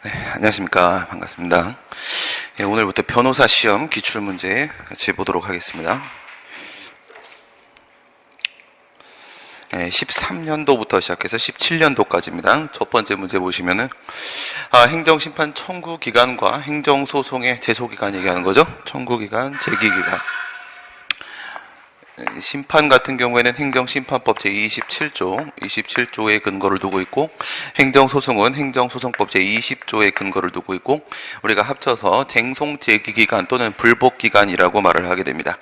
안녕하십니까. 반갑습니다. 오늘부터 변호사 시험 기출문제 같이 보도록 하겠습니다. 13년도부터 시작해서 17년도까지입니다. 첫 번째 문제 보시면은 행정심판 청구기간과 행정소송의 제소기간 얘기하는 거죠. 청구기간, 제기기간. 심판 같은 경우에는 행정심판법 제27조의 근거를 두고 있고, 행정소송은 행정소송법 제20조의 근거를 두고 있고, 우리가 합쳐서 쟁송제기기간 또는 불복기간이라고 말을 하게 됩니다.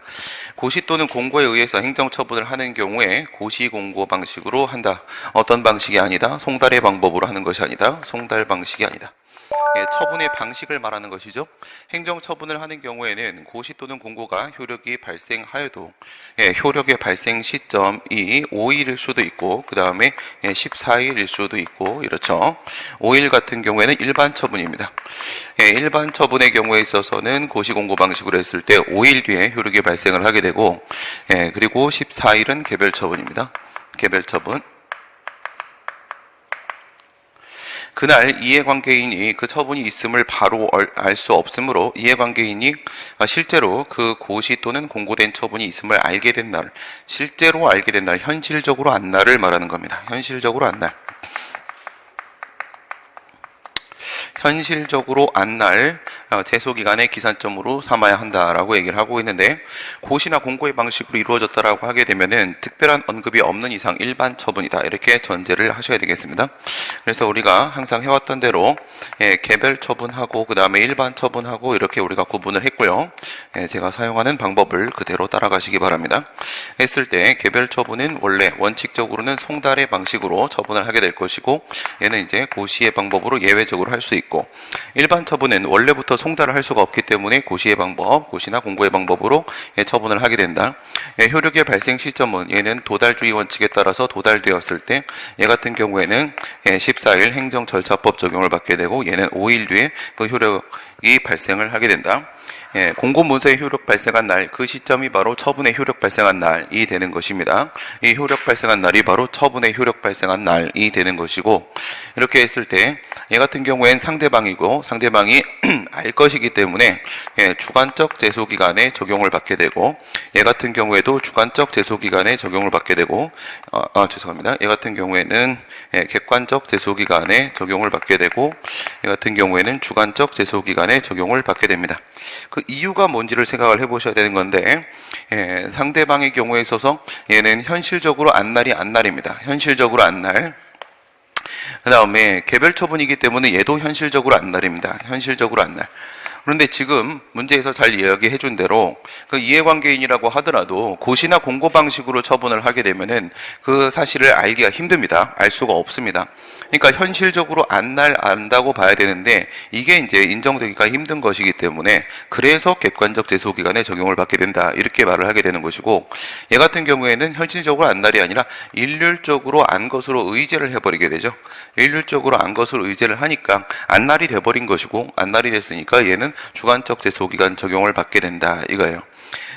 고시 또는 공고에 의해서 행정처분을 하는 경우에 고시공고 방식으로 한다. 어떤 방식이 아니다. 송달의 방법으로 하는 것이 아니다. 송달 방식이 아니다. 처분의 방식을 말하는 것이죠. 행정처분을 하는 경우에는 고시 또는 공고가 효력이 발생하여도 효력의 발생 시점이 5일일 수도 있고 그 다음에 14일일 수도 있고 이렇죠. 5일 같은 경우에는 일반 처분입니다. 일반 처분의 경우에 있어서는 고시 공고 방식으로 했을 때 5일 뒤에 효력이 발생을 하게 되고 그리고 14일은 개별 처분입니다. 개별 처분. 그날 이해관계인이 그 처분이 있음을 바로 알 수 없으므로 이해관계인이 실제로 그 고시 또는 공고된 처분이 있음을 알게 된 날, 실제로 알게 된 날, 현실적으로 안 날을 말하는 겁니다. 현실적으로 안 날. 현실적으로 안 날 제소기간의 기산점으로 삼아야 한다라고 얘기를 하고 있는데, 고시나 공고의 방식으로 이루어졌다라고 하게 되면은 특별한 언급이 없는 이상 일반 처분이다 이렇게 전제를 하셔야 되겠습니다. 그래서 우리가 항상 해왔던 대로 개별 처분하고 그 다음에 일반 처분하고 이렇게 우리가 구분을 했고요. 제가 사용하는 방법을 그대로 따라가시기 바랍니다. 했을 때 개별 처분은 원래 원칙적으로는 송달의 방식으로 처분을 하게 될 것이고, 얘는 이제 고시의 방법으로 예외적으로 할 수 있고, 일반 처분은 원래부터 송달을 할 수가 없기 때문에 고시의 방법, 고시나 공고의 방법으로 처분을 하게 된다. 효력의 발생 시점은 얘는 도달주의 원칙에 따라서 도달되었을 때, 얘 같은 경우에는 14일 행정절차법 적용을 받게 되고, 얘는 5일 뒤에 그 효력이 발생을 하게 된다. 공고문서의 효력 발생한 날, 그 시점이 바로 처분의 효력 발생한 날이 되는 것입니다. 이 효력 발생한 날이 바로 처분의 효력 발생한 날이 되는 것이고, 이렇게 했을 때 얘 같은 경우엔 상대방이고 상대방이 알 것이기 때문에 주관적 제소기간에 적용을 받게 되고, 얘 같은 경우에도 주관적 제소기간에 적용을 받게 되고, 죄송합니다. 얘 같은 경우에는 객관적 제소기간에 적용을 받게 되고, 얘 같은 경우에는 주관적 제소기간에 적용을 받게 됩니다. 그 이유가 뭔지를 생각을 해보셔야 되는 건데, 상대방의 경우에 있어서 얘는 현실적으로 안 날입니다. 현실적으로 안 날. 그 다음에 개별 처분이기 때문에 얘도 현실적으로 안 날입니다. 현실적으로 안 날. 그런데 지금 문제에서 잘 이야기해 준 대로 그 이해관계인이라고 하더라도 고시나 공고 방식으로 처분을 하게 되면은 그 사실을 알기가 힘듭니다. 알 수가 없습니다. 그러니까 현실적으로 안다고 봐야 되는데, 이게 이제 인정되기가 힘든 것이기 때문에 그래서 객관적 제소기간에 적용을 받게 된다 이렇게 말을 하게 되는 것이고, 얘 같은 경우에는 현실적으로 안 날이 아니라 일률적으로 안 것으로 의제를 해버리게 되죠. 일률적으로 안 것으로 의제를 하니까 안 날이 돼버린 것이고, 안 날이 됐으니까 얘는 주관적 제소기간 적용을 받게 된다 이거예요.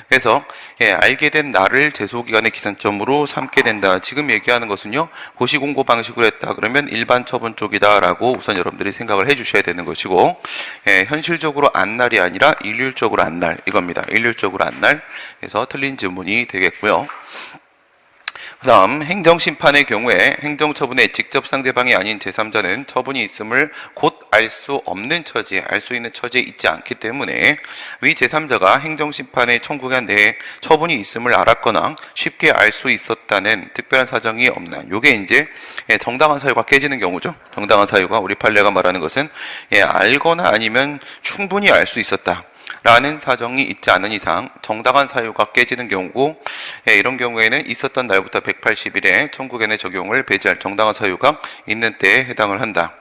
그래서 알게 된 날을 제소기간의 기산점으로 삼게 된다. 지금 얘기하는 것은요, 고시공고 방식으로 했다 그러면 일반 처분 쪽이다 라고 우선 여러분들이 생각을 해 주셔야 되는 것이고, 현실적으로 안 날이 아니라 일률적으로 안 날 이겁니다. 일률적으로 안 날. 그래서 틀린 질문이 되겠고요. 그 다음 행정심판의 경우에 행정처분의 직접 상대방이 아닌 제3자는 처분이 있음을 곧 알 수 없는 처지에, 알 수 있는 처지에 있지 않기 때문에 위 제3자가 행정심판의 청구기간 내에 처분이 있음을 알았거나 쉽게 알 수 있었다는 특별한 사정이 없나. 요게 이제 정당한 사유가 깨지는 경우죠. 정당한 사유가 우리 판례가 말하는 것은 알거나 아니면 충분히 알 수 있었다 라는 사정이 있지 않은 이상 정당한 사유가 깨지는 경우고, 이런 경우에는 있었던 날부터 180일에 청구기간의 적용을 배제할 정당한 사유가 있는 때에 해당을 한다.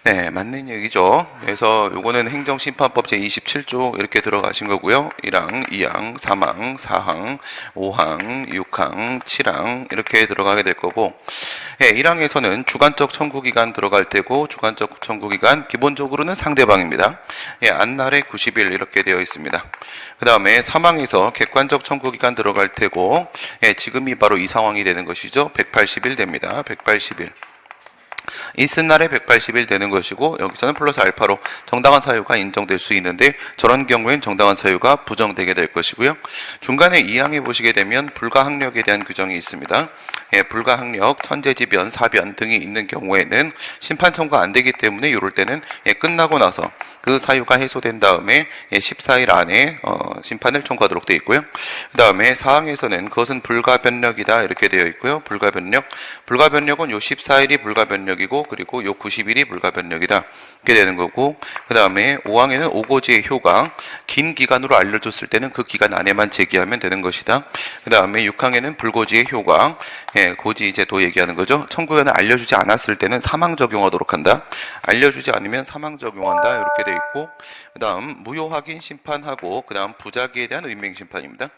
네, 맞는 얘기죠. 그래서 요거는 행정심판법 제27조 이렇게 들어가신 거고요. 1항, 2항, 3항, 4항, 5항, 6항, 7항 이렇게 들어가게 될 거고, 1항에서는 주관적 청구기간 들어갈 테고, 주관적 청구기간 기본적으로는 상대방입니다. 안날에 90일 이렇게 되어 있습니다. 그 다음에 3항에서 객관적 청구기간 들어갈 테고, 지금이 바로 이 상황이 되는 것이죠. 180일 됩니다. 180일. 있은 날에 180일 되는 것이고 여기서는 플러스 알파로 정당한 사유가 인정될 수 있는데 저런 경우엔 정당한 사유가 부정되게 될 것이고요. 중간에 2항에 보시게 되면 불가항력에 대한 규정이 있습니다. 불가항력, 천재지변, 사변 등이 있는 경우에는 심판 청구가 안 되기 때문에 이럴 때는 끝나고 나서 그 사유가 해소된 다음에 14일 안에 심판을 청구하도록 되어 있고요. 그 다음에 4항에서는 그것은 불가변력이다 이렇게 되어 있고요. 불가변력은 요 14일이 불가변력이고 그리고 요 90일이 불가변력이다 이렇게 되는 거고, 그 다음에 5항에는 오고지의 효가 긴 기간으로 알려줬을 때는 그 기간 안에만 제기하면 되는 것이다. 그 다음에 6항에는 불고지의 효가 고지제도 얘기하는 거죠. 청구권을 알려주지 않았을 때는 사망 적용하도록 한다. 알려주지 않으면 사망 적용한다 이렇게 돼 있고, 그 다음 무효 확인 심판하고 그 다음 부작위에 대한 의맹 심판입니다.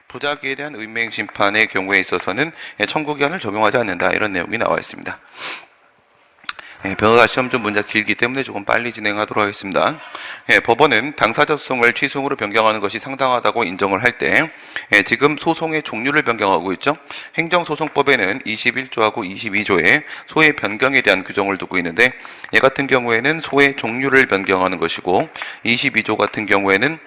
부작위에 대한 의맹 심판의 경우에 있어서는 청구기한을 적용하지 않는다 이런 내용이 나와 있습니다. 변호사 시험 좀 문제 길기 때문에 조금 빨리 진행하도록 하겠습니다. 법원은 당사자 소송을 취소으로 변경하는 것이 상당하다고 인정을 할 때 지금 소송의 종류를 변경하고 있죠. 행정소송법에는 21조하고 22조에 소의 변경에 대한 규정을 두고 있는데 얘 같은 경우에는 소의 종류를 변경하는 것이고 22조 같은 경우에는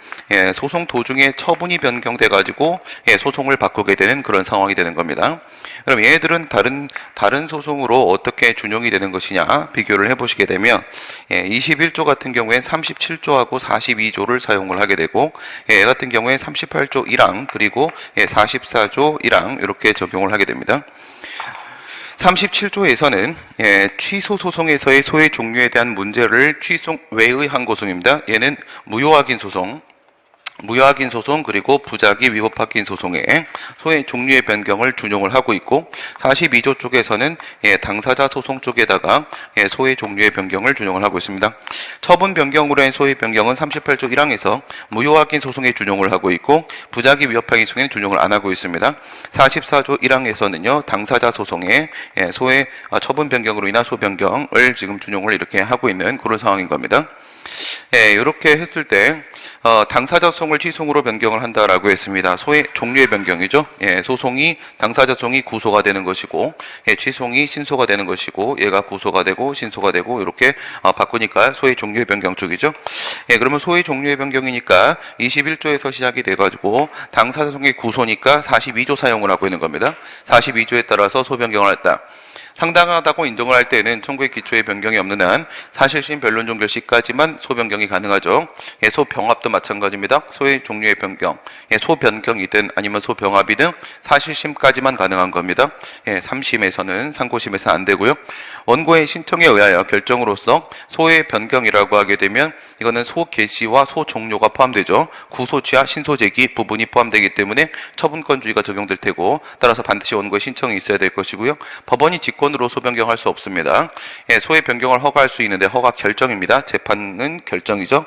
소송 도중에 처분이 변경돼 가지고 소송을 바꾸게 되는 그런 상황이 되는 겁니다. 그럼 얘들은 다른 소송으로 어떻게 준용이 되는 것이냐 비교를 해보시게 되면 21조 같은 경우엔 37조하고 42조를 사용을 하게 되고 얘 같은 경우에 38조 1항 그리고 44조 1항 이렇게 적용을 하게 됩니다. 37조에서는 취소 소송에서의 소의 종류에 대한 문제를 취소 외의 항고소입니다. 얘는 무효확인 소송 그리고 부작위 위법 확인 소송에 소의 종류의 변경을 준용을 하고 있고 42조 쪽에서는 당사자 소송 쪽에다가 소의 종류의 변경을 준용을 하고 있습니다. 처분 변경으로 한 소의 변경은 38조 1항에서 무효 확인 소송에 준용을 하고 있고 부작위 위법 확인 소송에는 준용을 안 하고 있습니다. 44조 1항에서는요 당사자 소송에 소의 처분 변경으로 인한 소 변경을 지금 준용을 이렇게 하고 있는 그런 상황인 겁니다. 이렇게 했을 때 당사자 소송을 취소로 변경을 한다라고 했습니다. 소의 종류의 변경이죠. 소송이 당사자 소송이 구소가 되는 것이고 취소이 신소가 되는 것이고 얘가 구소가 되고 신소가 되고 이렇게 바꾸니까 소의 종류의 변경 쪽이죠. 그러면 소의 종류의 변경이니까 21조에서 시작이 돼가지고 당사자 소송이 구소니까 42조 사용을 하고 있는 겁니다. 42조에 따라서 소 변경을 했다. 상당하다고 인정을 할 때는 청구의 기초에 변경이 없는 한 사실심 변론 종결 시까지만 소 변경이 가능하죠. 소 병합도 마찬가지입니다. 소의 종류의 변경, 소 변경이든 아니면 소 병합이든 사실심까지만 가능한 겁니다. 3심에서는 상고심에서는 안 되고요. 원고의 신청에 의하여 결정으로서 소의 변경이라고 하게 되면 이거는 소 개시와 소 종료가 포함되죠. 구소취와 신소제기 부분이 포함되기 때문에 처분권주의가 적용될 테고 따라서 반드시 원고의 신청이 있어야 될 것이고요. 법원이 직권으로 소 변경할 수 없습니다. 소의 변경을 허가할 수 있는데 허가 결정입니다. 재판은 결정이죠.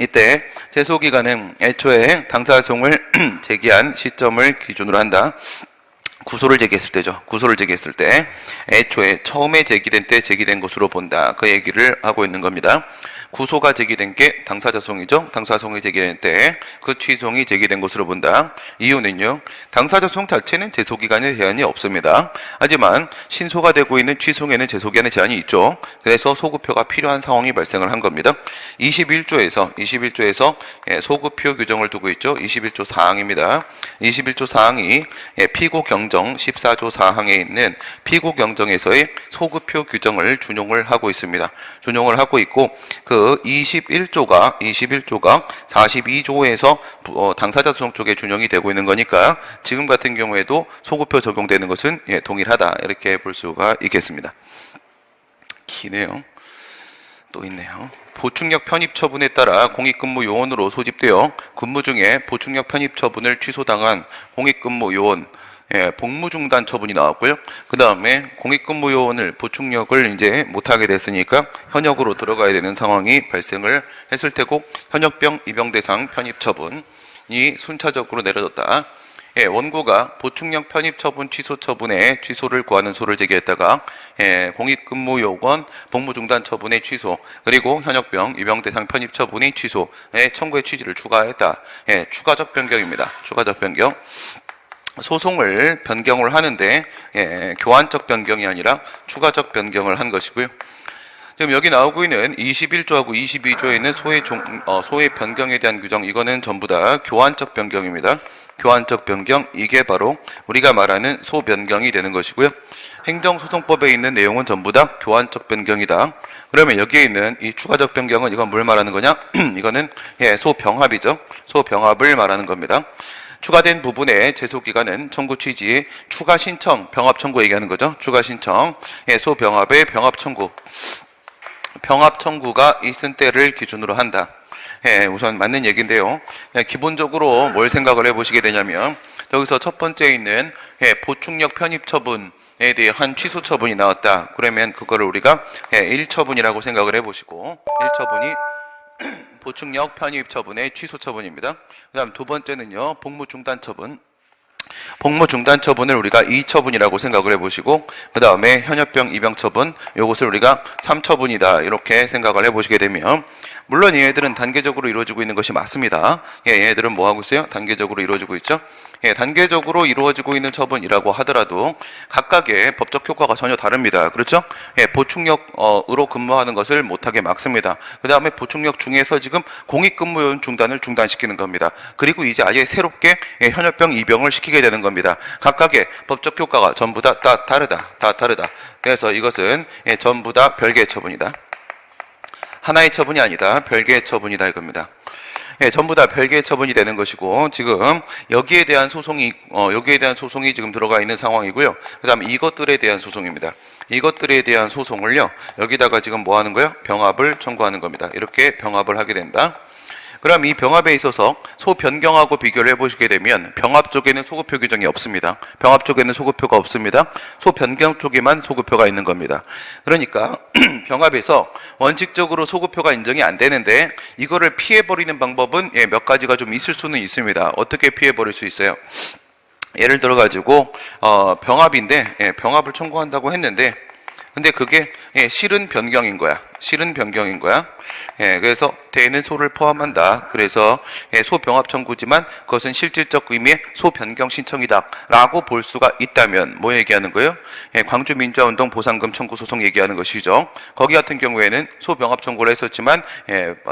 이때 제소기간은 애초에 당사자 소송을 제기한 시점을 기준으로 한다. 구소를 제기했을 때죠. 구소를 제기했을 때 애초에 처음에 제기된 때 제기된 것으로 본다. 그 얘기를 하고 있는 겁니다. 구소가 제기된 게 당사자 소송이죠. 당사자 소송이 제기된 때 그 취소이 제기된 것으로 본다. 이유는요. 당사자 소송 자체는 제소기간에 제한이 없습니다. 하지만 신소가 되고 있는 취소에는 제소기간에 제한이 있죠. 그래서 소급표가 필요한 상황이 발생을 한 겁니다. 21조에서 소급표 규정을 두고 있죠. 21조 4항입니다. 21조 4항이 피고 경정 14조 4항에 있는 피고 경정에서의 소급표 규정을 준용을 하고 있습니다. 준용을 하고 있고 그 21조가 42조에서 당사자 소송 쪽에 준용이 되고 있는 거니까 지금 같은 경우에도 소급표 적용되는 것은 동일하다 이렇게 볼 수가 있겠습니다. 기네요. 또 있네요. 보충력 편입 처분에 따라 공익근무 요원으로 소집되어 근무 중에 보충력 편입 처분을 취소당한 공익근무 요원 복무 중단 처분이 나왔고요. 그 다음에 공익근무 요원을 보충력을 이제 못하게 됐으니까 현역으로 들어가야 되는 상황이 발생을 했을 테고 현역병 입영 대상 편입 처분이 순차적으로 내려졌다. 원고가 보충력 편입 처분 취소 처분에 취소를 구하는 소를 제기했다가 공익근무 요원 복무 중단 처분의 취소 그리고 현역병 입영 대상 편입 처분의 취소의 청구의 취지를 추가했다. 추가적 변경입니다. 추가적 변경. 소송을 변경을 하는데 교환적 변경이 아니라 추가적 변경을 한 것이고요. 지금 여기 나오고 있는 21조하고 22조에 있는 소의 변경에 대한 규정, 이거는 전부 다 교환적 변경입니다. 교환적 변경, 이게 바로 우리가 말하는 소변경이 되는 것이고요. 행정소송법에 있는 내용은 전부 다 교환적 변경이다. 그러면 여기에 있는 이 추가적 변경은 이건 뭘 말하는 거냐? 이거는 소병합이죠. 소병합을 말하는 겁니다. 추가된 부분의 제소기간은 청구 취지, 추가 신청, 병합 청구 얘기하는 거죠. 추가 신청, 소병합의 병합 청구. 병합 청구가 있은 때를 기준으로 한다. 우선 맞는 얘기인데요. 기본적으로 뭘 생각을 해보시게 되냐면, 여기서 첫 번째 있는 보충력 편입 처분에 대한 취소 처분이 나왔다. 그러면 그거를 우리가 1처분이라고 생각을 해보시고, 1처분이 보충력 편입 처분의 취소 처분입니다. 그 다음 두 번째는요, 복무 중단 처분. 복무 중단 처분을 우리가 2처분이라고 생각을 해보시고, 그 다음에 현역병 입영 처분, 요것을 우리가 3처분이다 이렇게 생각을 해보시게 되면, 물론 얘네들은 단계적으로 이루어지고 있는 것이 맞습니다. 얘네들은 뭐 하고 있어요? 단계적으로 이루어지고 있죠. 단계적으로 이루어지고 있는 처분이라고 하더라도 각각의 법적 효과가 전혀 다릅니다. 그렇죠? 보충력으로 근무하는 것을 못하게 막습니다. 그 다음에 보충력 중에서 지금 공익근무요원 중단을 중단시키는 겁니다. 그리고 이제 아예 새롭게 현역병 입영을 시키게 되는 겁니다. 각각의 법적 효과가 전부 다 다르다. 다 다르다. 그래서 이것은 전부 다 별개의 처분이다. 하나의 처분이 아니다. 별개의 처분이다 이겁니다. 전부 다 별개의 처분이 되는 것이고, 지금 여기에 대한 소송이 지금 들어가 있는 상황이고요. 그 다음에 이것들에 대한 소송입니다. 이것들에 대한 소송을요, 여기다가 지금 뭐 하는 거예요? 병합을 청구하는 겁니다. 이렇게 병합을 하게 된다. 그럼 이 병합에 있어서 소변경하고 비교를 해보시게 되면 병합 쪽에는 소급표 규정이 없습니다. 병합 쪽에는 소급표가 없습니다. 소변경 쪽에만 소급표가 있는 겁니다. 그러니까 병합에서 원칙적으로 소급표가 인정이 안 되는데 이거를 피해버리는 방법은 몇 가지가 좀 있을 수는 있습니다. 어떻게 피해버릴 수 있어요? 예를 들어가지고 병합인데 병합을 청구한다고 했는데 근데 그게 실은 변경인 거야. 실은 변경인 거야. 그래서 대는 소를 포함한다. 그래서 소병합 청구지만 그것은 실질적 의미의 소변경 신청이다 라고 볼 수가 있다면 뭐 얘기하는 거예요? 광주민주화운동 보상금 청구 소송 얘기하는 것이죠. 거기 같은 경우에는 소병합 청구를 했었지만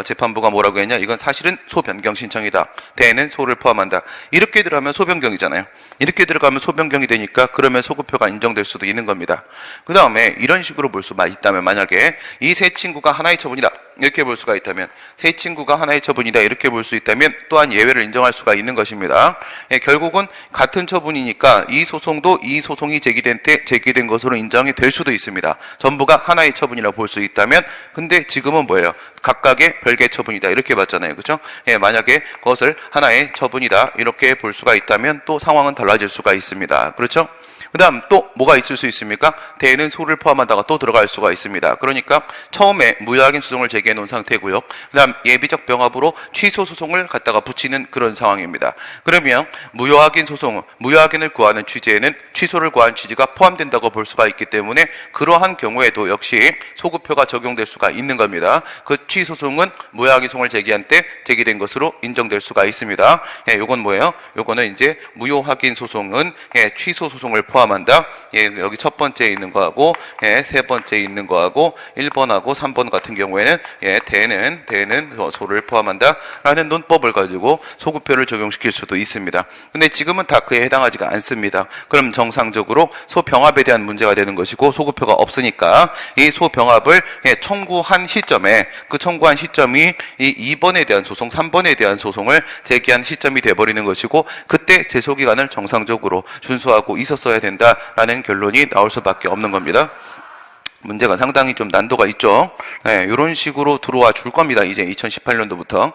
재판부가 뭐라고 했냐? 이건 사실은 소변경 신청이다. 대는 소를 포함한다. 이렇게 들어가면 소변경이잖아요. 이렇게 들어가면 소변경이 되니까 그러면 소급표가 인정될 수도 있는 겁니다. 그 다음에 이런 식으로 볼 수가 있다면, 만약에 이 세 친구가 하나의 처분이다 이렇게 볼 수가 있다면, 세 친구가 하나의 처분이다 이렇게 볼 수 있다면 또한 예외를 인정할 수가 있는 것입니다. 결국은 같은 처분이니까 이 소송도 이 소송이 제기된 때 제기된 것으로 인정이 될 수도 있습니다. 전부가 하나의 처분이라고 볼 수 있다면, 근데 지금은 뭐예요? 각각의 별개 처분이다 이렇게 봤잖아요. 그렇죠? 만약에 그것을 하나의 처분이다 이렇게 볼 수가 있다면 또 상황은 달라질 수가 있습니다. 그렇죠? 그 다음 또 뭐가 있을 수 있습니까? 대는 소를 포함하다가 또 들어갈 수가 있습니다. 그러니까 처음에 무효확인 소송을 제기해 놓은 상태고요. 그 다음 예비적 병합으로 취소 소송을 갖다가 붙이는 그런 상황입니다. 그러면 무효확인 소송, 무효확인을 구하는 취지에는 취소를 구한 취지가 포함된다고 볼 수가 있기 때문에 그러한 경우에도 역시 소급표가 적용될 수가 있는 겁니다. 그 취소 소송은 무효확인 소송을 제기한 때 제기된 것으로 인정될 수가 있습니다. 요건 뭐예요? 요거는 이제 무효확인 소송은 취소 소송을 포함한다. 여기 첫 번째에 있는 거하고 세 번째에 있는 거하고 1번하고 3번 같은 경우에는 대는 소를 포함한다 라는 논법을 가지고 소급표를 적용시킬 수도 있습니다. 근데 지금은 다 그에 해당하지가 않습니다. 그럼 정상적으로 소병합에 대한 문제가 되는 것이고, 소급표가 없으니까 이 소병합을 청구한 시점에, 그 청구한 시점이 이 2번에 대한 소송, 3번에 대한 소송을 제기한 시점이 돼버리는 것이고, 그때 제소기간을 정상적으로 준수하고 있었어야 된다라는 결론이 나올 수밖에 없는 겁니다. 문제가 상당히 좀 난도가 있죠. 이런 식으로 들어와 줄 겁니다. 이제 2018년도부터.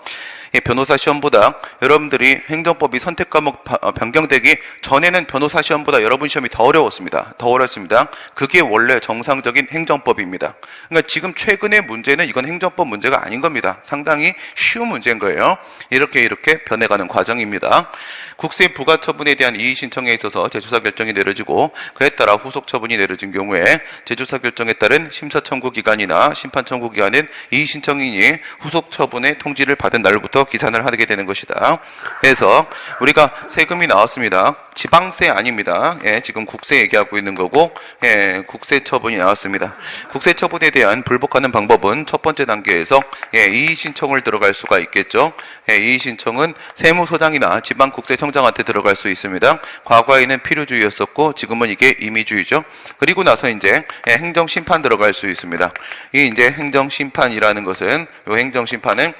변호사 시험보다 여러분들이 행정법이 선택 과목 변경되기 전에는 변호사 시험보다 여러분 시험이 더 어려웠습니다. 더 어렵습니다. 그게 원래 정상적인 행정법입니다. 그러니까 지금 최근의 문제는 이건 행정법 문제가 아닌 겁니다. 상당히 쉬운 문제인 거예요. 이렇게 변해가는 과정입니다. 국세 부과 처분에 대한 이의 신청에 있어서 재조사 결정이 내려지고 그에 따라 후속 처분이 내려진 경우에 재조사 결정에 따른 심사청구기간이나 심판청구기간은 이의신청인이 후속처분의 통지를 받은 날부터 기산을 하게 되는 것이다. 그래서 우리가 세금이 나왔습니다. 지방세 아닙니다. 예, 지금 국세 얘기하고 있는 거고, 예, 국세처분이 나왔습니다. 국세처분에 대한 불복하는 방법은 첫 번째 단계에서 이의신청을 들어갈 수가 있겠죠. 이의신청은 세무서장이나 지방국세청장한테 들어갈 수 있습니다. 과거에는 필요주의였었고 지금은 이게 임의주의죠. 그리고 나서 이제 행정심판 들어갈 수 있습니다. 이 이제 행정심판이라는 것은 이 행정심판은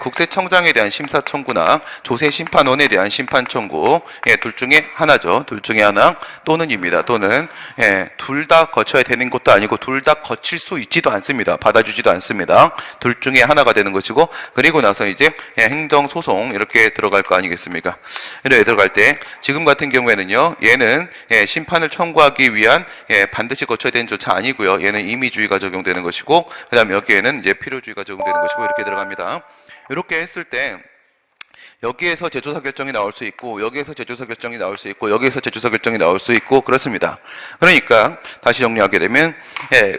국세청장에 대한 심사청구나 조세심판원에 대한 심판청구 둘 중에 하나죠. 둘 중에 하나 또는입니다. 또는 둘 다 거쳐야 되는 것도 아니고 둘 다 거칠 수 있지도 않습니다. 받아주지도 않습니다. 둘 중에 하나가 되는 것이고 그리고 나서 이제 행정소송 이렇게 들어갈 거 아니겠습니까? 이렇게 들어갈 때 지금 같은 경우에는요. 얘는 심판을 청구하기 위한 반드시 거쳐야 되는 절차 아니고요. 얘는 임의주의가 적용되는 것이고 그 다음에 여기에는 이제 필요주의가 적용되는 것이고 이렇게 들어갑니다. 이렇게 했을 때 여기에서 재조사 결정이 나올 수 있고 여기에서 재조사 결정이 나올 수 있고 여기에서 재조사 결정이 나올 수 있고 그렇습니다. 그러니까 다시 정리하게 되면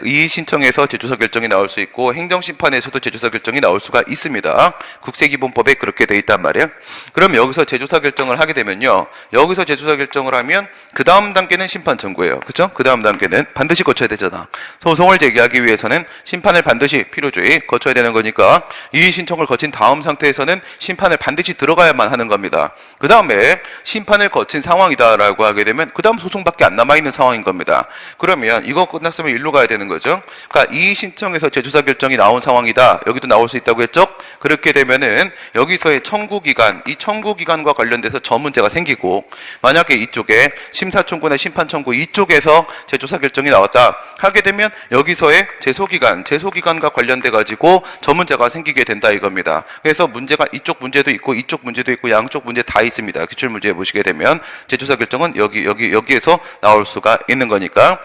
이의 신청에서 재조사 결정이 나올 수 있고 행정심판에서도 재조사 결정이 나올 수가 있습니다. 국세기본법에 그렇게 돼 있단 말이에요. 그럼 여기서 재조사 결정을 하게 되면요. 여기서 재조사 결정을 하면 그 다음 단계는 심판 청구예요. 그렇죠? 그 다음 단계는 반드시 거쳐야 되잖아. 소송을 제기하기 위해서는 심판을 반드시 필요주의 거쳐야 되는 거니까 이의 신청을 거친 다음 상태에서는 심판을 반드시 들어가야만 하는 겁니다. 그 다음에 심판을 거친 상황이다라고 하게 되면 그 다음 소송밖에 안 남아있는 상황인 겁니다. 그러면 이거 끝났으면 일로 가야 되는 거죠. 그러니까 이의 신청에서 재조사 결정이 나온 상황이다. 여기도 나올 수 있다고 했죠. 그렇게 되면은 여기서의 청구기간, 이 청구기간과 관련돼서 저 문제가 생기고 만약에 이쪽에 심사청구나 심판청구 이쪽에서 재조사 결정이 나왔다 하게 되면 여기서의 제소기간과 관련돼 가지고 저 문제가 생기게 된다 이겁니다. 그래서 문제가 이쪽 문제도 있고 이쪽 문제도 있고 양쪽 문제 다 있습니다. 기출문제 보시게 되면 재조사 결정은 여기에서 나올 수가 있는 거니까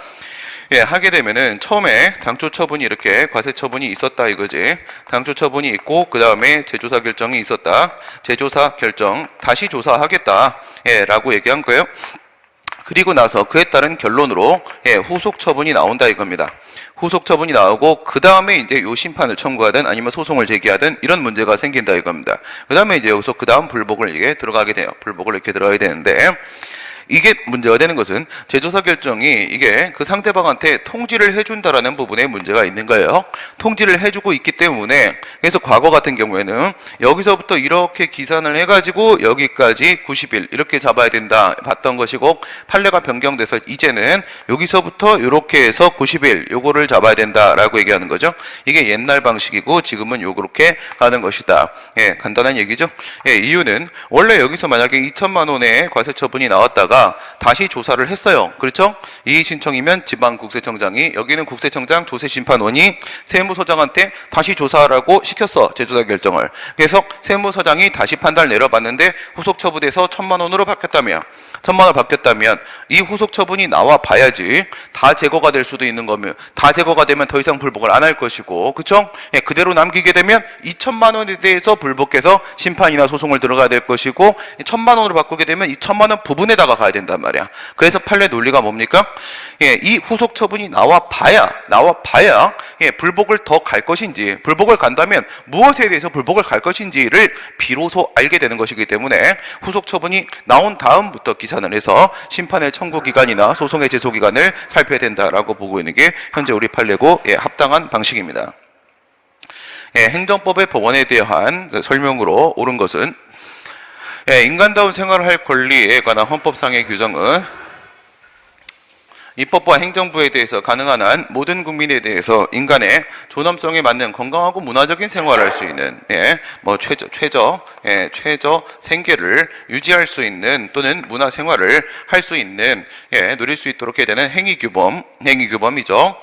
하게 되면은 처음에 당초 처분이 이렇게 과세 처분이 있었다 이거지. 당초 처분이 있고 그 다음에 재조사 결정이 있었다. 재조사 결정 다시 조사하겠다 라고 얘기한 거예요. 그리고 나서 그에 따른 결론으로 후속 처분이 나온다 이겁니다. 후속 처분이 나오고 그 다음에 이제 요 심판을 청구하든 아니면 소송을 제기하든 이런 문제가 생긴다 이겁니다. 그 다음에 이제 여기서 그 다음 불복을 이게 들어가게 돼요. 불복을 이렇게 들어가야 되는데 이게 문제가 되는 것은 재조사 결정이 이게 그 상대방한테 통지를 해준다라는 부분에 문제가 있는 거예요. 통지를 해주고 있기 때문에 그래서 과거 같은 경우에는 여기서부터 이렇게 기산을 해가지고 여기까지 90일 이렇게 잡아야 된다 봤던 것이고 판례가 변경돼서 이제는 여기서부터 이렇게 해서 90일 요거를 잡아야 된다라고 얘기하는 거죠. 이게 옛날 방식이고 지금은 요렇게 가는 것이다. 간단한 얘기죠. 이유는 원래 여기서 만약에 2천만 원의 과세 처분이 나왔다가 다시 조사를 했어요. 그렇죠? 이의 신청이면 지방국세청장이 여기는 국세청장 조세심판원이 세무서장한테 다시 조사하라고 시켰어. 재조사 결정을. 그래서 세무서장이 다시 판단을 내려봤는데 후속 처분에서 1,000만 원으로 바뀌었다면 1,000만 원 바뀌었다면 이 후속 처분이 나와 봐야지 다 제거가 될 수도 있는 거면 다 제거가 되면 더 이상 불복을 안 할 것이고 그렇죠? 그대로 남기게 되면 2,000만 원에 대해서 불복해서 심판이나 소송을 들어가야 될 것이고 1,000만 원으로 바꾸게 되면 이 1,000만 원 부분에다가 가야 된단 말이야. 그래서 판례 논리가 뭡니까? 이 후속 처분이 나와 봐야 불복을 더 갈 것인지 불복을 간다면 무엇에 대해서 불복을 갈 것인지를 비로소 알게 되는 것이기 때문에 후속 처분이 나온 다음부터 기산을 해서 심판의 청구 기간이나 소송의 제소 기간을 살펴야 된다라고 보고 있는 게 현재 우리 판례고 합당한 방식입니다. 행정법의 법원에 대한 설명으로 옳은 것은 인간다운 생활을 할 권리에 관한 헌법상의 규정은 입법부와 행정부에 대해서 가능한 한 모든 국민에 대해서 인간의 존엄성에 맞는 건강하고 문화적인 생활을 할 수 있는 최저 생계를 유지할 수 있는 또는 문화 생활을 할 수 있는 누릴 수 있도록 해야 되는 행위규범이죠.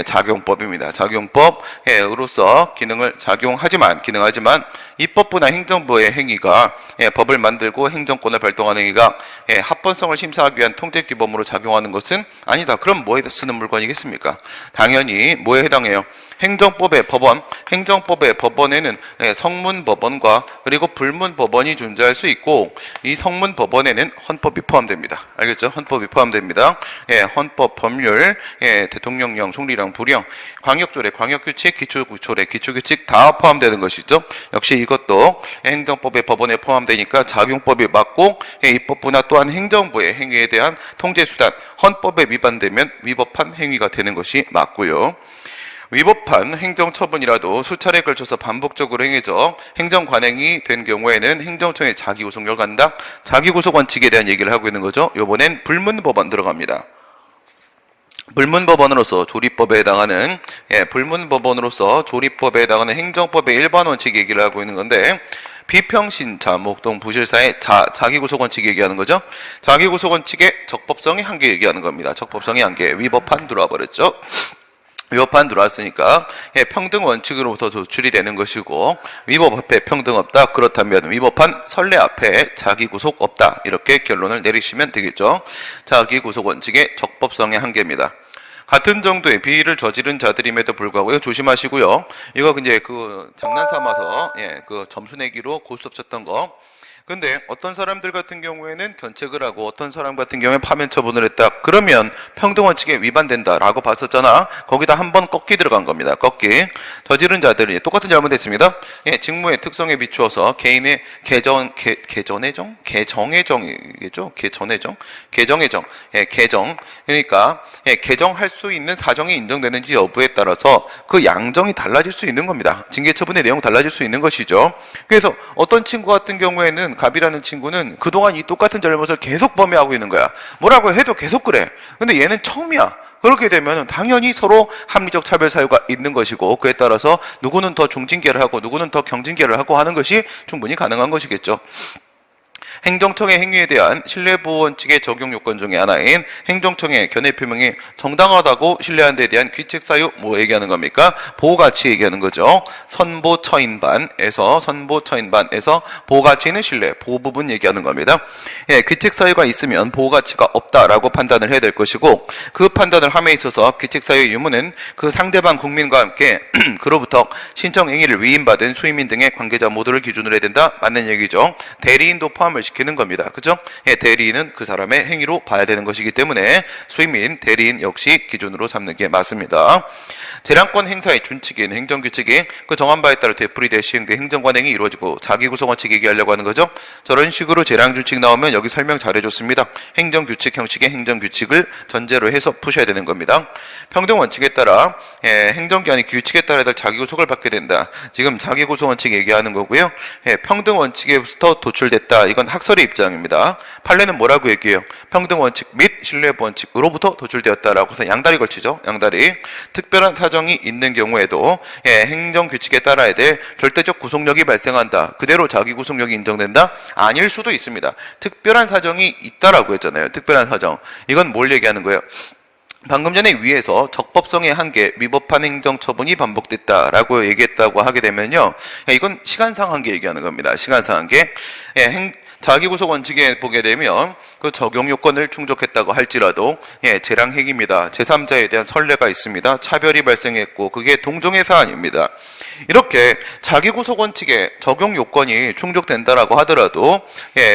작용법입니다. 작용법으로서 기능하지만 입법부나 행정부의 행위가 법을 만들고 행정권을 발동하는 행위가 합법성을 심사하기 위한 통제규범으로 작용하는 것은 아니다. 그럼 뭐에 쓰는 물건이겠습니까? 당연히 뭐에 해당해요? 행정법의 법원, 행정법의 법원에는 성문법원과 그리고 불문법원이 존재할 수 있고, 이 성문법원에는 헌법이 포함됩니다. 알겠죠? 헌법이 포함됩니다. 헌법, 법률, 대통령령, 총리령, 부령, 광역조례, 광역규칙, 기초조례, 기초규칙 다 포함되는 것이죠. 역시 이것도 행정법의 법원에 포함되니까 작용법이 맞고, 입법부나 또한 행정부의 행위에 대한 통제수단, 헌법에 위반되면 위법한 행위가 되는 것이 맞고요. 위법한 행정처분이라도 수차례에 걸쳐서 반복적으로 행해져 행정관행이 된 경우에는 행정청에 자기구속력 간다. 자기구속 원칙에 대한 얘기를 하고 있는 거죠. 요번엔 불문법원 들어갑니다. 불문법원으로서 조립법에 해당하는 불문법원으로서 조립법에 해당하는 행정법의 일반 원칙 얘기를 하고 있는 건데, 비평신자, 목동, 부실사의 자기구속 원칙 얘기하는 거죠. 자기구속 원칙의 적법성의 한계 얘기하는 겁니다. 적법성의 한계, 위법한 들어와 버렸죠. 위법한 들어왔으니까 평등 원칙으로부터 도출이 되는 것이고, 위법 앞에 평등 없다. 그렇다면 위법한 선례 앞에 자기구속 없다. 이렇게 결론을 내리시면 되겠죠. 자기구속 원칙의 적법성의 한계입니다. 같은 정도의 비위를 저지른 자들임에도 불구하고요. 조심하시고요. 이거 이제 장난 삼아서 그 점수 내기로 고스톱 쳤던 거. 근데 어떤 사람들 같은 경우에는 견책을 하고 어떤 사람 같은 경우에 파면 처분을 했다. 그러면 평등원칙에 위반된다라고 봤었잖아. 거기다 한 번 꺾기 들어간 겁니다. 꺾기. 저지른 자들이 똑같은 잘못했습니다. 직무의 특성에 비추어서 개인의 개정의 정이겠죠? 개정의 정. 개정. 그러니까 개정할 수 있는 사정이 인정되는지 여부에 따라서 그 양정이 달라질 수 있는 겁니다. 징계 처분의 내용 달라질 수 있는 것이죠. 그래서 어떤 친구 같은 경우에는, 갑이라는 친구는 그동안 이 똑같은 잘못을 계속 범해하고 있는 거야. 뭐라고 해도 계속 그래. 근데 얘는 처음이야. 그렇게 되면 당연히 서로 합리적 차별 사유가 있는 것이고, 그에 따라서 누구는 더 중징계를 하고 누구는 더 경징계를 하고 하는 것이 충분히 가능한 것이겠죠. 행정청의 행위에 대한 신뢰보호 원칙의 적용 요건 중에 하나인 행정청의 견해 표명이 정당하다고 신뢰하는 데 대한 규칙 사유 뭐 얘기하는 겁니까? 보호가치 얘기하는 거죠. 선보처인반에서 보호가치는 신뢰, 보호 부분 얘기하는 겁니다. 규칙 사유가 있으면 보호가치가 없다라고 판단을 해야 될 것이고, 그 판단을 함에 있어서 규칙 사유의 유무는 그 상대방 국민과 함께 그로부터 신청 행위를 위임받은 수임인 등의 관계자 모두를 기준으로 해야 된다. 맞는 얘기죠. 대리인도 포함을 시키는 겁니다. 그죠? 대리인은 그 사람의 행위로 봐야 되는 것이기 때문에 수임인, 대리인 역시 기준으로 삼는 게 맞습니다. 재량권 행사의 준칙인 행정규칙이 그 정한 바에 따라 되풀이돼 시행된 행정관행이 이루어지고 자기구속 원칙 얘기하려고 하는 거죠. 저런 식으로 재량준칙 나오면 여기 설명 잘해줬습니다. 행정규칙 형식의 행정규칙을 전제로 해서 푸셔야 되는 겁니다. 평등원칙에 따라 행정기관이 규칙에 따라 자기구속을 받게 된다. 지금 자기구속 원칙 얘기하는 거고요. 평등원칙에부터 도출됐다. 이건 학설의 입장입니다. 판례는 뭐라고 얘기해요? 평등원칙 및 신뢰원칙으로부터 도출되었다라고 해서 양다리 걸치죠. 양다리. 특별한 사정이 있는 경우에도 행정규칙에 따라야 될 절대적 구속력이 발생한다. 그대로 자기구속력이 인정된다? 아닐 수도 있습니다. 특별한 사정이 있다라고 했잖아요. 특별한 사정. 이건 뭘 얘기하는 거예요? 방금 전에 위에서 적법성의 한계, 위법한 행정처분이 반복됐다라고 얘기했다고 하게 되면요. 이건 시간상 한계 얘기하는 겁니다. 시간상 한계. 자기구속 원칙에 보게 되면 그 적용 요건을 충족했다고 할지라도 재량행위입니다. 제3자에 대한 선례가 있습니다. 차별이 발생했고 그게 동종의 사안입니다. 이렇게 자기구속 원칙의 적용 요건이 충족된다라고 하더라도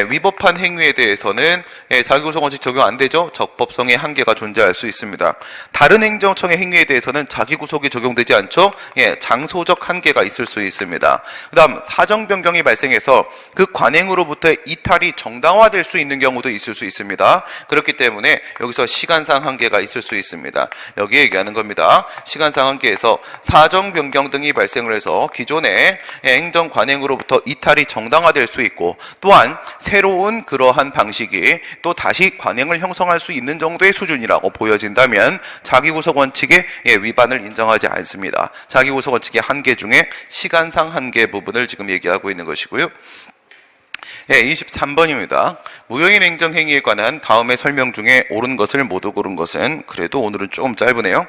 위법한 행위에 대해서는 자기구속 원칙 적용 안 되죠. 적법성의 한계가 존재할 수 있습니다. 다른 행정청의 행위에 대해서는 자기구속이 적용되지 않죠. 장소적 한계가 있을 수 있습니다. 그 다음 사정 변경이 발생해서 그 관행으로부터 이탈이 정당화될 수 있는 경우도 있을 수 있습니다. 그렇기 때문에 여기서 시간상 한계가 있을 수 있습니다. 여기 얘기하는 겁니다. 시간상 한계에서 사정 변경 등이 발생을 해서 기존의 행정 관행으로부터 이탈이 정당화될 수 있고, 또한 새로운 그러한 방식이 또 다시 관행을 형성할 수 있는 정도의 수준이라고 보여진다면 자기구속 원칙의 위반을 인정하지 않습니다. 자기구속 원칙의 한계 중에 시간상 한계 부분을 지금 얘기하고 있는 것이고요. 23번입니다. 무효인 행정행위에 관한 다음의 설명 중에 옳은 것을 모두 고른 것은, 그래도 오늘은 조금 짧으네요.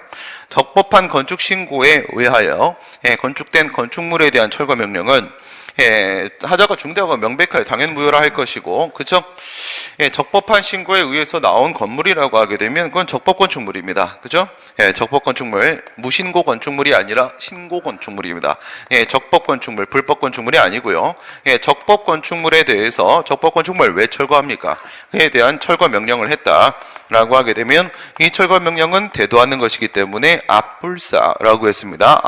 적법한 건축신고에 의하여 건축된 건축물에 대한 철거 명령은 예, 하자가 중대하고 명백하게 당연 무효라 할 것이고, 그쵸? 예, 적법한 신고에 의해서 나온 건물이라고 하게 되면 그건 적법 건축물입니다. 그죠? 예, 적법 건축물, 무신고 건축물이 아니라 신고 건축물입니다. 예, 적법 건축물, 불법 건축물이 아니고요. 예, 적법 건축물에 대해서 적법 건축물 왜 철거합니까? 그에 대한 철거 명령을 했다라고 하게 되면 이 철거 명령은 대도하는 것이기 때문에 압불사라고 했습니다.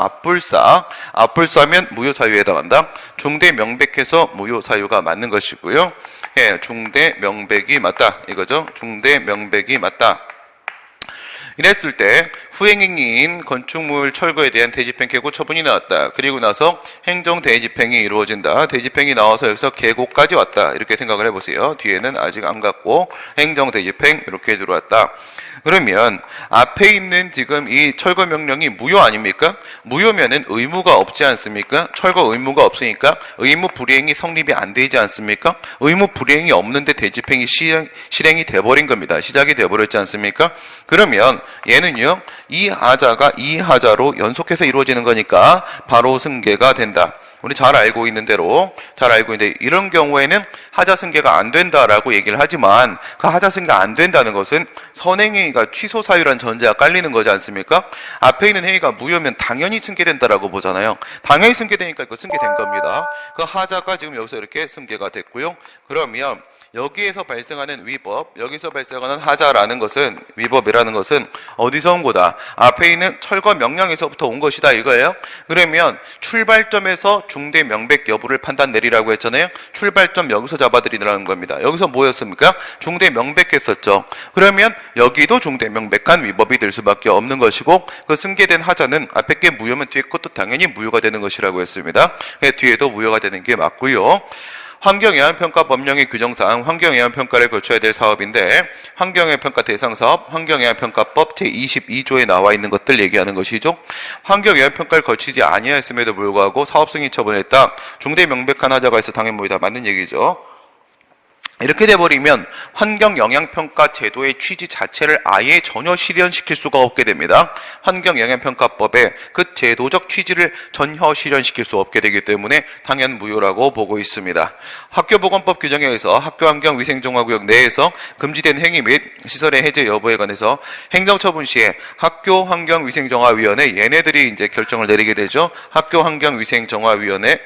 압불사면 무효 사유에 해당한다. 중대 명백해서 무효 사유가 맞는 것이고요. 예, 중대 명백이 맞다 이거죠. 중대 명백이 맞다. 이랬을 때 후행행위인 건축물 철거에 대한 대집행 계고 처분이 나왔다. 그리고 나서 행정 대집행이 이루어진다. 대집행이 나와서 여기서 계고까지 왔다. 이렇게 생각을 해보세요. 뒤에는 아직 안 갔고 행정 대집행 이렇게 들어왔다. 그러면 앞에 있는 지금 이 철거 명령이 무효 아닙니까? 무효면은 의무가 없지 않습니까? 철거 의무가 없으니까 의무 불이행이 성립이 안 되지 않습니까? 의무 불이행이 없는데 대집행이 실행이 돼버린 겁니다. 시작이 돼버렸지 않습니까? 그러면 얘는요, 이 하자가 이 하자로 연속해서 이루어지는 거니까 바로 승계가 된다. 우리 잘 알고 있는 대로, 잘 알고 있는데, 이런 경우에는 하자 승계가 안 된다라고 얘기를 하지만, 그 하자 승계가 안 된다는 것은 선행행위가 취소 사유란 전제가 깔리는 거지 않습니까? 앞에 있는 행위가 무효면 당연히 승계된다라고 보잖아요. 당연히 승계되니까 이거 승계된 겁니다. 그 하자가 지금 여기서 이렇게 승계가 됐고요. 그러면, 여기에서 발생하는 위법, 여기서 발생하는 하자라는 것은, 위법이라는 것은 어디서 온 거다? 앞에 있는 철거 명령에서부터 온 것이다 이거예요. 그러면 출발점에서 중대 명백 여부를 판단 내리라고 했잖아요. 출발점 여기서 잡아드리라는 겁니다. 여기서 뭐였습니까? 중대 명백했었죠. 그러면 여기도 중대 명백한 위법이 될 수밖에 없는 것이고, 그 승계된 하자는 앞에 게 무효면 뒤에 것도 당연히 무효가 되는 것이라고 했습니다. 뒤에도 무효가 되는 게 맞고요. 환경예산평가 법령의 규정상 환경예산평가를 거쳐야 될 사업인데, 환경예산평가 대상사업, 환경예산평가법 제22조에 나와 있는 것들 얘기하는 것이죠. 환경예산평가를 거치지 아니하였음에도 불구하고 사업승인 처분했다. 중대 명백한 하자가 있어 당연 무효다. 맞는 얘기죠. 이렇게 돼버리면 환경영향평가 제도의 취지 자체를 아예 전혀 실현시킬 수가 없게 됩니다. 환경영향평가법의 그 제도적 취지를 전혀 실현시킬 수 없게 되기 때문에 당연 무효라고 보고 있습니다. 학교보건법 규정에 의해서 학교환경위생정화구역 내에서 금지된 행위 및 시설의 해제 여부에 관해서 행정처분 시에 학교환경위생정화위원회 얘네들이 이제 결정을 내리게 되죠. 학교환경위생정화위원회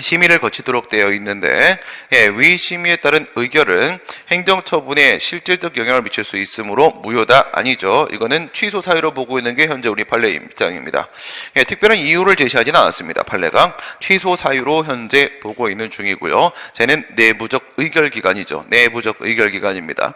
심의를 거치도록 되어 있는데, 예, 위 심의에 따른 의결은 행정처분에 실질적 영향을 미칠 수 있으므로 무효다 아니죠. 이거는 취소 사유로 보고 있는 게 현재 우리 판례 입장입니다. 예, 특별한 이유를 제시하진 않았습니다. 판례가 취소 사유로 현재 보고 있는 중이고요. 쟤는 내부적 의결 기관이죠. 내부적 의결 기관입니다.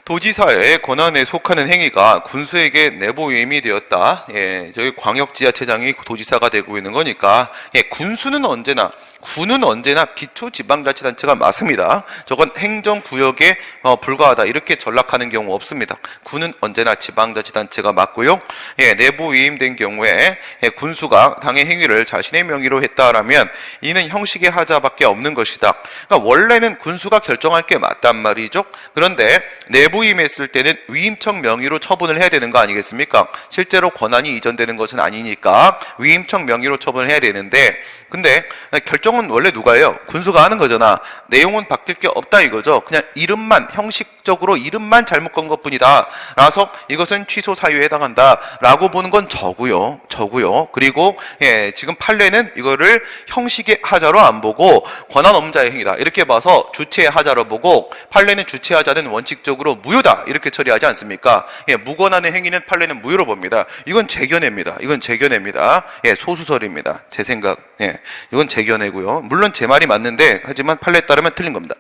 도지사의 권한에 속하는 행위가 군수에게 내부 위임이 되었다. 예, 저희 광역지자체장이 도지사가 되고 있는 거니까, 예, 군수는 언제나, 군은 언제나 기초지방자치단체가 맞습니다. 저건 행정구역에 불과하다. 이렇게 전락하는 경우 없습니다. 군은 언제나 지방자치단체가 맞고요. 예, 내부 위임된 경우에 예, 군수가 당의 행위를 자신의 명의로 했다라면 이는 형식의 하자밖에 없는 것이다. 그러니까 원래는 군수가 결정할 게 맞단 말이죠. 그런데 내부 위임했을 때는 위임청 명의로 처분을 해야 되는 거 아니겠습니까? 실제로 권한이 이전되는 것은 아니니까 위임청 명의로 처분을 해야 되는데, 근데 결정은 원래 누가 해요? 군수가 하는 거잖아. 내용은 바뀔 게 없다 이거죠. 그냥 이름만, 형식적으로 이름만 잘못 건 것뿐이다 라서 이것은 취소 사유에 해당한다 라고 보는 건 저고요. 그리고 예, 지금 판례는 이거를 형식의 하자로 안 보고 권한 없자의 행위다 이렇게 봐서 주체의 하자로 보고, 판례는 주체 하자는 원칙적으로 무효다 이렇게 처리하지 않습니까? 예, 무권한의 행위는 판례는 무효로 봅니다. 이건 제 견해입니다. 예, 소수설입니다. 제 생각. 예, 이건 제 견해고요. 물론 제 말이 맞는데, 하지만 판례에 따르면 틀린 겁니다.